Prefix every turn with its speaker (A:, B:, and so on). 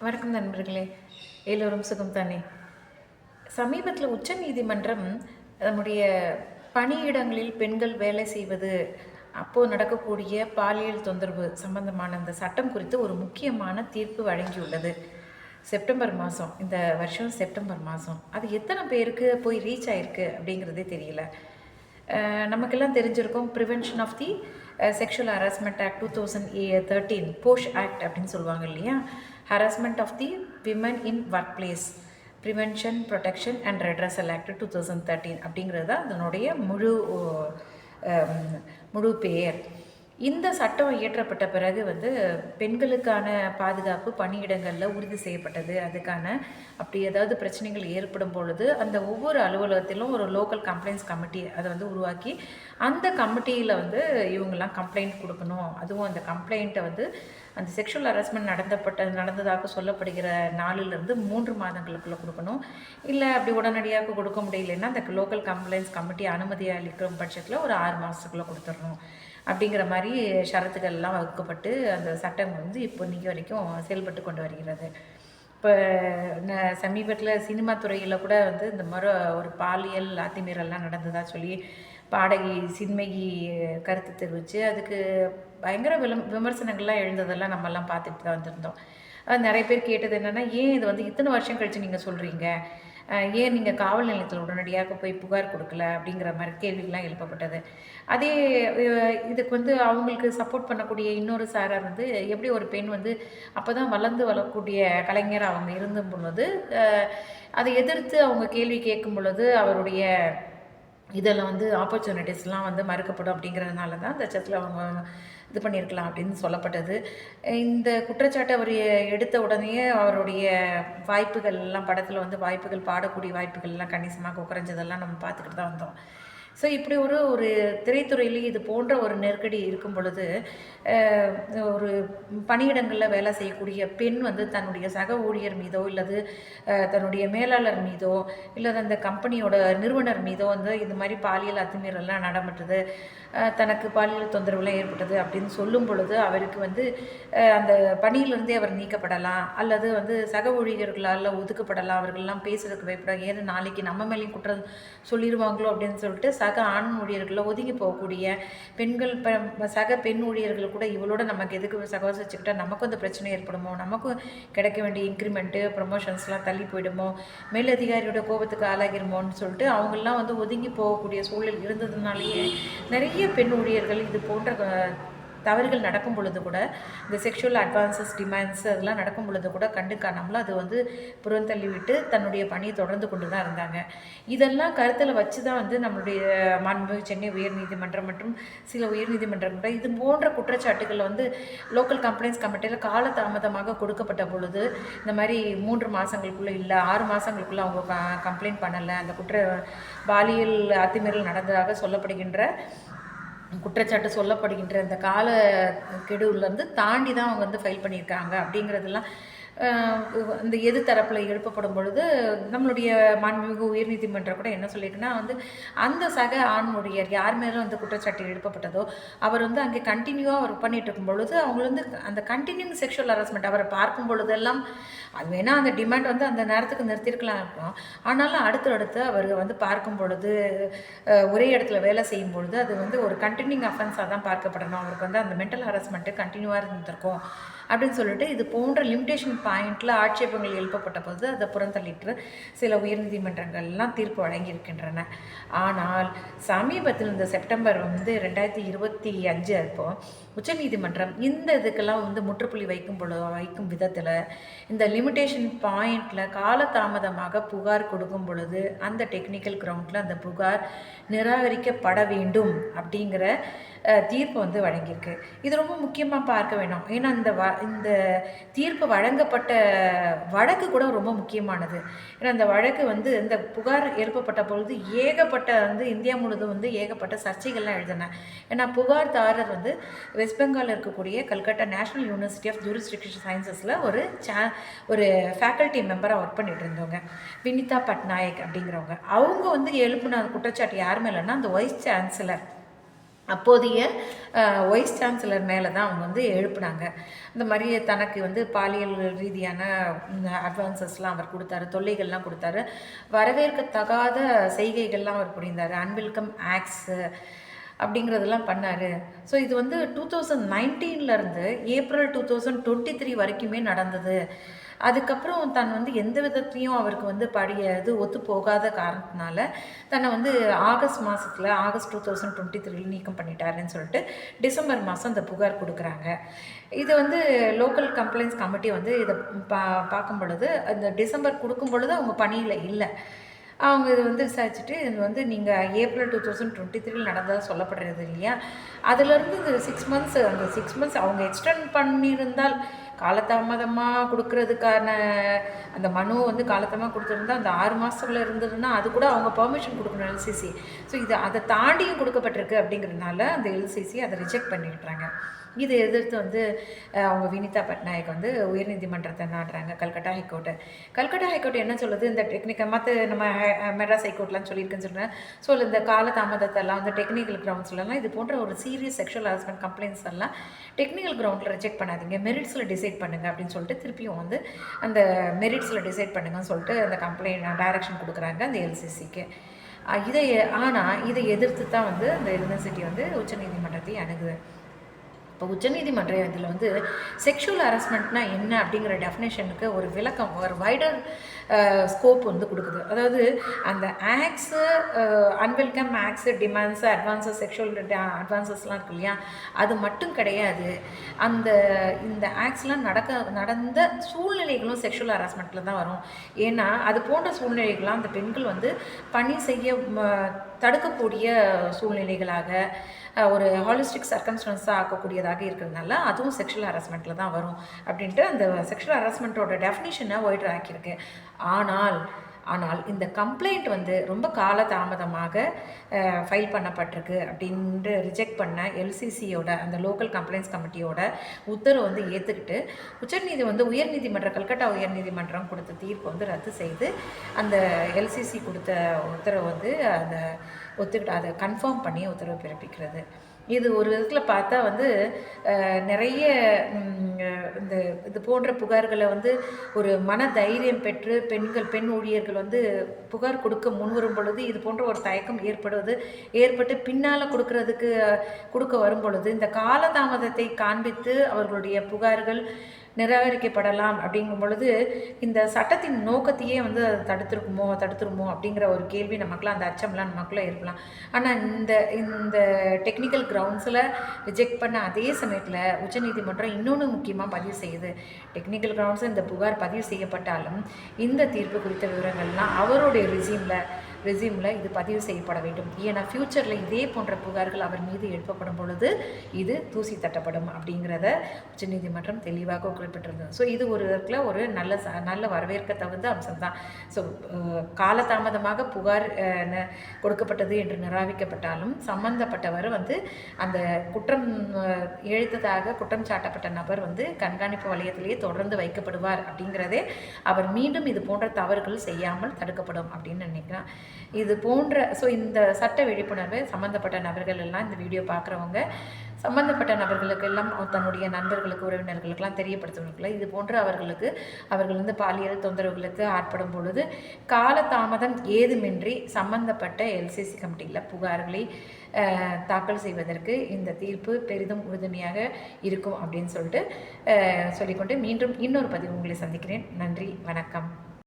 A: வணக்கம் நண்பர்களே. எல்லோரும் சுகம் தானே? சமீபத்தில் உச்சநீதிமன்றம் நம்முடைய பணியிடங்களில் பெண்கள் வேலை செய்வது, அப்போது நடக்கக்கூடிய பாலியல் தொந்தரவு சம்பந்தமான அந்த சட்டம் குறித்து ஒரு முக்கியமான தீர்ப்பு வழங்கியுள்ளது. செப்டம்பர் மாதம், இந்த வருஷம் செப்டம்பர் மாதம். அது எத்தனை பேருக்கு போய் ரீச் ஆயிருக்கு அப்படிங்கிறதே தெரியல. நமக்கெல்லாம் தெரிஞ்சிருக்கும், prevention of the sexual harassment act 2013 POSH act அப்படின்னு சொல்லுவாங்க இல்லையா? Harassment of the women in workplace, prevention protection and redressal act 2013 அப்படிங்கிறது தான் அதனுடைய முழு பெயர். இந்த சட்டம் இயற்றப்பட்ட பிறகு பெண்களுக்கான பாதுகாப்பு பணியிடங்களில் உறுதி செய்யப்பட்டது. அதுக்கான அப்படி ஏதாவது பிரச்சனைகள் ஏற்படும் பொழுது அந்த ஒவ்வொரு அலுவலகத்திலும் ஒரு லோக்கல் கம்ப்ளைண்ட்ஸ் கமிட்டி அதை உருவாக்கி அந்த கமிட்டியில் இவங்கெல்லாம் கம்ப்ளைண்ட் கொடுக்கணும். அதுவும் அந்த கம்ப்ளைண்ட்டை அந்த செக்ஷுவல் ஹராஸ்மெண்ட் நடந்ததாக சொல்லப்படுகிற நாளிலிருந்து 3 மாதங்களுக்குள்ளே கொடுக்கணும். இல்லை அப்படி உடனடியாக கொடுக்க முடியலன்னா அந்த லோக்கல் கம்ப்ளைண்ட்ஸ் கமிட்டி அனுமதி அளிக்கும் பட்சத்தில் ஒரு 6 மாதத்துக்குள்ளே கொடுத்துடணும் அப்படிங்கிற மாதிரி ஷரத்துக்கள்லாம் வகுக்கப்பட்டு அந்த சட்டம் இப்போ இன்றைக்கி வரைக்கும் செயல்பட்டு கொண்டு வருகிறது. இப்போ சமீபத்தில் சினிமா துறையில் கூட இந்த மாதிரி ஒரு பாலியல் அத்துமீறல்லாம் நடந்ததாக சொல்லி பாடகி சின்மயி கருத்து தெரிவித்து அதுக்கு பயங்கர விமர்சனங்கள்லாம் எழுந்ததெல்லாம் நம்மெல்லாம் பார்த்துட்டு தான் வந்திருந்தோம். நிறைய பேர் கேட்டது என்னென்னா, ஏன் இது இத்தனை வருஷம் கழித்து நீங்கள் சொல்கிறீங்க, ஏன் நீங்கள் காவல் நிலையத்தில் உடனடியாக போய் புகார் கொடுக்கல அப்படிங்கிற மாதிரி கேள்விகள்லாம் எழுப்பப்பட்டது. அதே இதுக்கு அவங்களுக்கு சப்போர்ட் பண்ணக்கூடிய இன்னொரு சாரார் எப்படி ஒரு பெண் அப்போ தான் வளர்ந்து வரக்கூடிய கலைஞர் அவங்க இருந்த பொழுது அதை எதிர்த்து அவங்க கேள்வி கேட்கும் பொழுது அவருடைய இதெல்லாம் ஆப்பர்ச்சுனிட்டிஸ்லாம் மறுக்கப்படும் அப்படிங்கிறதுனால தான் அந்த சத்தில் அவங்க இது பண்ணியிருக்கலாம் அப்படின்னு சொல்லப்பட்டது. இந்த குற்றச்சாட்டை அவர் எடுத்த உடனே அவருடைய வாய்ப்புகள் எல்லாம் படத்தில் வாய்ப்புகள், பாடக்கூடிய வாய்ப்புகள்லாம் கணிசமாக குறைஞ்சதெல்லாம் நம்ம பார்த்துக்கிட்டு தான் வந்தோம். ஸோ இப்படி ஒரு திரைத்துறையிலேயே இது போன்ற ஒரு நெருக்கடி இருக்கும் பொழுது ஒரு பணியிடங்களில் வேலை செய்யக்கூடிய பெண் தன்னுடைய சக ஊழியர் மீதோ இல்லது தன்னுடைய மேலாளர் மீதோ இல்லது அந்த கம்பெனியோட நிறுவனர் மீதோ இது மாதிரி பாலியல் அத்துமீறல்லாம் நடந்துட்டது, தனக்கு பாலியல் தொந்தரவுலாம் ஏற்பட்டது அப்படின்னு சொல்லும் பொழுது அவருக்கு அந்த பணியிலிருந்தே அவர் நீக்கப்படலாம் அல்லது சக ஊழியர்களால் ஒதுக்கப்படலாம். அவர்கள்லாம் பேசுறதுக்கு பயப்படாது, ஏன்னா நாளைக்கு நம்ம மேலேயும் குற்றம் சொல்லிடுவாங்களோ அப்படின்னு சொல்லிட்டு சக ஆண் ஊழியர்களை ஒதுங்கி போகக்கூடிய பெண்கள் சக பெண் ஊழியர்கள் கூட இவளோட நமக்கு எதுக்கு சகோதரிச்சுக்கிட்டால் நமக்கும் அந்த பிரச்சனை ஏற்படுமோ, நமக்கும் கிடைக்க வேண்டிய இன்க்ரிமெண்ட்டு ப்ரமோஷன்ஸ்லாம் தள்ளி போயிடுமோ, மேலதிகாரியோட கோபத்துக்கு ஆளாகிருமோன்னு சொல்லிட்டு அவங்கெல்லாம் ஒதுங்கி போகக்கூடிய சூழல் இருந்ததுனாலேயே நிறைய பெண் ஊழியர்கள் இது போன்ற தவறுகள் நடக்கும் பொழுது கூட இந்த செக்ஷுவல் அட்வான்சஸ் டிமாண்ட்ஸ் அதெல்லாம் நடக்கும் பொழுது கூட கண்டு காணாமல் அது புறந்தள்ளி விட்டு தன்னுடைய பணியை தொடர்ந்து கொண்டு தான் இருந்தாங்க. இதெல்லாம் கருத்தில் வச்சு தான் நம்மளுடைய மாண்புமிகு சென்னை உயர்நீதிமன்றம் மற்றும் சில உயர்நீதிமன்றம் கூட இது போன்ற குற்றச்சாட்டுகள் லோக்கல் கம்ப்ளைண்ட்ஸ் கமிட்டியில் காலதாமதமாக கொடுக்கப்பட்ட பொழுது இந்த மாதிரி 3 மாதங்களுக்குள்ளே இல்லை 6 மாதங்களுக்குள்ளே அவங்க கம்ப்ளைண்ட் பண்ணலை, அந்த பாலியல் அத்துமீறல் நடந்ததாக சொல்லப்படுகின்ற குற்றச்சாட்டு சொல்லப்படுகின்ற இந்த கால கெடுவிலேருந்து தாண்டி தான் அவங்க ஃபைல் பண்ணியிருக்காங்க அப்படிங்கிறதெல்லாம் இந்த எது தரப்பில் எழுப்பப்படும் பொழுது நம்மளுடைய மாண்புமிகு உயர்நீதிமன்றம் கூட என்ன சொல்லியிருக்குன்னா அந்த சக ஆண் ஊழியர் யார் மேலும் குற்றச்சாட்டு எழுப்பப்பட்டதோ அவர் அங்கே கண்டினியூவாக ஒர்க் பண்ணிட்டு இருக்கும் பொழுது அவங்க அந்த கண்டினியூங் செக்ஷுவல் ஹராஸ்மெண்ட் அவரை பார்க்கும் பொழுதெல்லாம் அது வேணால் அந்த டிமாண்ட் அந்த நேரத்துக்கு நிறுத்தியிருக்கலாம் இருக்கும். ஆனாலும் அடுத்தடுத்து அவர் பார்க்கும் பொழுது ஒரே இடத்துல வேலை செய்யும் பொழுது அது ஒரு கண்டினியூங் அஃபென்ஸாக தான் பார்க்கப்படணும். அவருக்கு அந்த மென்டல் ஹராஸ்மெண்ட்டு கண்டினியூவாக இருந்திருக்கும் அப்படின்னு சொல்லிட்டு இது போன்ற லிமிடேஷன் பாயிண்டில் ஆட்சேபங்கள் எழுப்பப்பட்ட போது அதை புறந்தள்ளிட்டு சில உயர்நீதிமன்றங்கள்லாம் தீர்ப்பு வழங்கியிருக்கின்றன. ஆனால் சமீபத்தில் இந்த செப்டம்பர் 2025 அப்போ உச்சநீதிமன்றம் இந்த இதுக்கெல்லாம் முற்றுப்புள்ளி வைக்கும் விதத்தில் இந்த லிமிடேஷன் பாயிண்டில் காலதாமதமாக புகார் கொடுக்கும் பொழுது அந்த டெக்னிக்கல் கிரவுண்டில் அந்த புகார் நிராகரிக்கப்பட வேண்டும் அப்படிங்கிற தீர்ப்பு வழங்கியிருக்கு. இது ரொம்ப முக்கியமாக பார்க்க வேணும். ஏன்னா இந்த தீர்ப்பு வழங்கப்பட்ட வழக்கு கூட ரொம்ப முக்கியமானது. ஏன்னா அந்த வழக்கு இந்த புகார் எழுப்பப்பட்ட பொழுது ஏகப்பட்ட இந்தியா முழுதும் ஏகப்பட்ட சர்ச்சைகள்லாம் எழுதினேன். ஏன்னா புகார்தாரர் வெஸ்ட் பெங்காலில் இருக்கக்கூடிய Calcutta National University of Jurisdiction சயின்சஸில் ஒரு ஃபேக்கல்ட்டி மெம்பராக ஒர்க் பண்ணிட்டு இருந்தவங்க வினிதா பட்நாயக் அப்படிங்கிறவங்க. அவங்க எழுப்பின குற்றச்சாட்டு யார் மேலேன்னா அந்த வைஸ் சான்சலர் அப்போதைய வைஸ் சான்சலர் மேலே தான் அவங்க வந்து எழுப்புனாங்க. இந்த மாதிரி தனக்கு வந்து பாலியல் ரீதியான அட்வான்சஸ்லாம் அவர் கொடுத்தாரு, தொல்லைகள்லாம் கொடுத்தாரு, வரவேற்கத்தகாத செய்கைகள்லாம் அவர் புரிந்தார், அன்வெல்கம் ஆக்ட்ஸு அப்படிங்கிறதெல்லாம் பண்ணார். ஸோ இது வந்து 2019லேருந்து ஏப்ரல் 2023 வரைக்குமே நடந்தது. அதுக்கப்புறம் தன் வந்து எந்த விதத்துலேயும் அவருக்கு வந்து இது ஒத்து போகாத காரணத்தினால தன்னை வந்து ஆகஸ்ட் 2023 நீக்கம் பண்ணிட்டாருன்னு சொல்லிட்டு டிசம்பர் மாதம் அந்த புகார் கொடுக்குறாங்க. இது வந்து லோக்கல் கம்ப்ளைண்ட்ஸ் கமிட்டி வந்து இதை பார்க்கும் பொழுது அந்த டிசம்பர் கொடுக்கும் பொழுது அவங்க பணியில் இல்லை. அவங்க இது வந்து விசாரிச்சுட்டு இது வந்து நீங்கள் ஏப்ரல் 2023 நடந்ததாக சொல்லப்படுறது இல்லையா, அதுலேருந்து இந்த 6 மந்த்ஸ் அந்த 6 மந்த்ஸ் அவங்க எக்ஸ்டெண்ட் பண்ணியிருந்தால் காலதாமதமாக கொடுக்கறதுக்கான அந்த மனு வந்து காலதாமதமாக கொடுத்துருந்தா அந்த 6 மாதத்துல இருந்ததுன்னா அது கூட அவங்க பெர்மிஷன் கொடுக்கணும் எல்சிசி. ஸோ இது அதை தாண்டியும் கொடுக்கப்பட்டிருக்கு அப்படிங்கிறதுனால அந்த எல்சிசி அதை ரிஜெக்ட் பண்ணிடுறாங்க. இதை எதிர்த்து வந்து அவங்க வினிதா பட்நாயக் வந்து உயர்நீதிமன்றத்தை நாடுறாங்க, கல்கட்டா ஹைகோர்ட்டு. கல்கட்டா ஹைகோர்ட் என்ன சொல்லுது, இந்த டெக்னிக்கல் மற்ற நம்ம மெட்ராஸ் ஹைகோர்ட்லாம் சொல்லியிருக்குன்னு சொல்கிறேன். ஸோ இந்த காலதாமதத்தெல்லாம் வந்து டெக்னிக்கல் கிரவுண்ட்ஸ்லாம் இது போன்ற ஒரு சீரியஸ் செக்ஷுவல் ஹராஸ்மெண்ட் கம்ப்ளைண்ட்ஸ் எல்லாம் டெக்னிக்கல் கிரவுண்டில் ரிஜெக்ட் பண்ணாதீங்க, மெரிட்ஸில் டிசைட் பண்ணுங்கள் அப்படின்னு சொல்லிட்டு திருப்பியும் வந்து அந்த மெரிட்ஸில் டிசைட் பண்ணுங்கன்னு சொல்லிட்டு அந்த கம்ப்ளைண்ட் டைரக்ஷன் கொடுக்குறாங்க அந்த எல்சிசிக்கு. இதை எதிர்த்து தான் வந்து அந்த யூனிவர்சிட்டி வந்து உச்சநீதிமன்றத்தை அணுகுது. இப்போ உச்சநீதிமன்றம் இதில் வந்து செக்ஷுவல் ஹராஸ்மெண்ட்னா என்ன அப்படிங்கிற டெஃபினேஷனுக்கு ஒரு விளக்கம், ஒரு வைடர் ஸ்கோப் வந்து கொடுக்குது. அதாவது அந்த acts, unwelcome acts, demands, advances, sexual அட்வான்சஸ்லாம் இருக்கு இல்லையா, அது மட்டும் கிடையாது. இந்த ஆக்ட்ஸ்லாம் நடந்த சூழ்நிலைகளும் செக்ஷுவல் ஹராஸ்மெண்ட்டில் தான் வரும். ஏன்னா அது போன்ற சூழ்நிலைகள்லாம் அந்த பெண்கள் வந்து பணி செய்ய தடுக்கக்கூடிய சூழ்நிலைகளாக ஒரு ஹாலிஸ்டிக் சர்க்கம்ஸ்டன்ஸாக ஆக்கக்கூடியதாக இருக்கிறதுனால அதுவும் செக்ஷுவல் ஹராஸ்மெண்ட்டில் தான் வரும் அப்படின்ட்டு அந்த செக்ஷுவல் ஹராஸ்மெண்ட்டோட டெஃபினிஷனை ஒய்டர் ஆக்கியிருக்கு. ஆனால் இந்த கம்ப்ளைண்ட் வந்து ரொம்ப காலதாமதமாக ஃபைல் பண்ணப்பட்டிருக்கு அப்படின்ட்டு ரிஜெக்ட் பண்ண எல்சிசியோட அந்த லோக்கல் கம்ப்ளைண்ட்ஸ் கமிட்டியோட உத்தரவு வந்து ஏற்றுக்கிட்டு உயர்நீதிமன்றம், கல்கட்டா உயர்நீதிமன்றம் கொடுத்த தீர்ப்பு வந்து ரத்து செய்து அந்த எல்சிசி கொடுத்த உத்தரவு வந்து அதை ஒத்துக்கிட்டு அதை கன்ஃபார்ம் பண்ணி உத்தரவு பிறப்பிக்கிறது. இது ஒரு விதத்தில் பார்த்தா வந்து நிறைய இது போன்ற புகார்களை வந்து ஒரு மன தைரியம் பெற்று பெண் ஊழியர்கள் வந்து புகார் கொடுக்க முன்வரும் பொழுது இது போன்ற ஒரு தயக்கம் ஏற்பட்டு பின்னால் கொடுக்க வரும் பொழுது இந்த காலதாமதத்தை காண்பித்து அவர்களுடைய புகார்கள் நிராகரிக்கப்படலாம் அப்படிங்கும் பொழுது இந்த சட்டத்தின் நோக்கத்தையே வந்து அது தடுத்துருமோ அப்படிங்கிற ஒரு கேள்வி நமக்குலாம், அந்த அச்சம்லாம் நமக்குள்ளே இருக்கலாம். ஆனால் இந்த டெக்னிக்கல் கிரவுண்ட்ஸில் ரிஜெக்ட் பண்ண அதே சமயத்தில் உச்சநீதிமன்றம் இன்னொன்று முக்கியமாக பதிவு செய்யுது. டெக்னிக்கல் கிரவுண்ட்ஸ் இந்த புகார் பதிவு செய்யப்பட்டாலும் இந்த தீர்ப்பு குறித்த விவரங்கள்லாம் அவருடைய ரெசியூமில் இது பதிவு செய்யப்பட வேண்டும். ஏன்னா ஃப்யூச்சரில் இதே போன்ற புகார்கள் அவர் மீது எழுப்பப்படும் பொழுது இது தூசி தட்டப்படும் அப்படிங்கிறத உச்சநீதிமன்றம் தெளிவாக குறிப்பிட்டிருந்தது. ஸோ இது ஒரு இடத்துல ஒரு நல்ல வரவேற்க தகுந்த அம்சம் தான். ஸோ காலதாமதமாக புகார் கொடுக்கப்பட்டது என்று நிராகரிக்கப்பட்டாலும் சம்பந்தப்பட்டவர் வந்து அந்த குற்றம் இழைத்ததாக குற்றம் சாட்டப்பட்ட நபர் வந்து கண்காணிப்பு வலயத்திலேயே தொடர்ந்து வைக்கப்படுவார் அப்படிங்கிறதே அவர் மீண்டும் இது போன்ற தவறுகள் செய்யாமல் தடுக்கப்படும் அப்படின்னு நினைக்கிறேன். இது போன்ற இந்த சட்ட விழிப்புணர்வை சம்மந்தப்பட்ட நபர்கள் எல்லாம், இந்த வீடியோ பார்க்குறவங்க சம்மந்தப்பட்ட நபர்களுக்கெல்லாம் தன்னுடைய நண்பர்களுக்கு, உறவினர்களுக்கெல்லாம் தெரியப்படுத்துவதற்குள்ள இது போன்ற அவர்கள் வந்து பாலியல் தொந்தரவுகளுக்கு ஆட்படும் பொழுது காலதாமதம் ஏதுமின்றி சம்பந்தப்பட்ட எல்சிசி கமிட்டியில் புகார்களை தாக்கல் செய்வதற்கு இந்த தீர்ப்பு பெரிதும் உறுதுணையாக இருக்கும் அப்படின்னு சொல்லிட்டு சொல்லிக்கொண்டு மீண்டும் இன்னொரு பதிவு உங்களை சந்திக்கிறேன். நன்றி, வணக்கம்.